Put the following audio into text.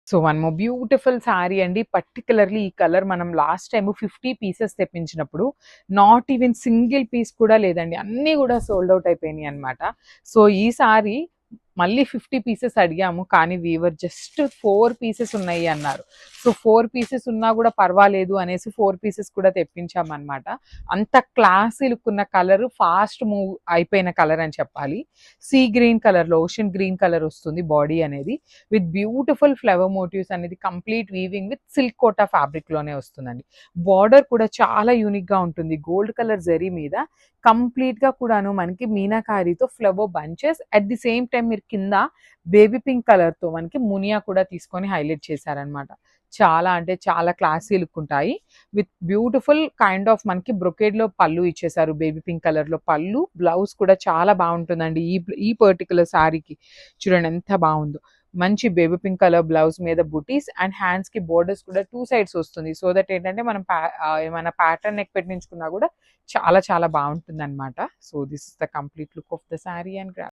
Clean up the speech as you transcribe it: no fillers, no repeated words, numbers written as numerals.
So one more beautiful sari అండి. Particularly ఈ colour మనం లాస్ట్ టైమ్ 50 పీసెస్ తెప్పించినప్పుడు నాట్ ఈవెన్ సింగిల్ పీస్ కూడా లేదండి. అన్నీ కూడా సోల్డ్ అవుట్ అయిపోయినాయి అనమాట. సో ఈ సారీ మళ్ళీ 50 పీసెస్ అడిగాము, కానీ వీవర్ జస్ట్ 4 పీసెస్ ఉన్నాయి అన్నారు. సో 4 పీసెస్ ఉన్నా కూడా పర్వాలేదు అనేసి 4 పీసెస్ కూడా తెప్పించామన్నమాట. అంత క్లాసీ లుక్ ఉన్న కలర్, ఫాస్ట్ మూవ్ అయిపోయిన కలర్ అని చెప్పాలి. సీ గ్రీన్ కలర్లో, ఓషన్ గ్రీన్ కలర్ వస్తుంది బాడీ అనేది, విత్ బ్యూటిఫుల్ ఫ్లవర్ మోటివ్స్ అనేది complete weaving with silk Kota fabric లోనే వస్తుందండి. బార్డర్ కూడా చాలా యూనిక్ గా ఉంటుంది. గోల్డ్ కలర్ జరీ మీద కంప్లీట్ గా కూడాను మనకి మీనాకారితో flower bunches, at the same time మీరు కింద బేబీ పింక్ కలర్ తో మనకి మునియా కూడా తీసుకొని హైలైట్ చేశారనమాట. చాలా అంటే చాలా క్లాసీ లుక్ ఉంటాయి. విత్ బ్యూటిఫుల్ కైండ్ ఆఫ్ మనకి బ్రొకేడ్ లో పళ్ళు ఇచ్చేసారు. బేబీ పింక్ కలర్ లో పళ్ళు, బ్లౌజ్ కూడా చాలా బాగుంటుందండి ఈ పర్టికులర్ శారీకి. చూడండి ఎంత బాగుందో. మంచి బేబీ పింక్ కలర్ బ్లౌజ్ మీద బుటీస్ అండ్ హ్యాండ్స్ కి బోర్డర్స్ కూడా 2 సైడ్స్ వస్తుంది. సో దట్ ఏంటంటే మనం ఏమైనా ప్యాటర్న్ నెక్ పెట్టించుకున్నా కూడా చాలా చాలా బాగుంటుంది అనమాట. So this is the complete look of the sari and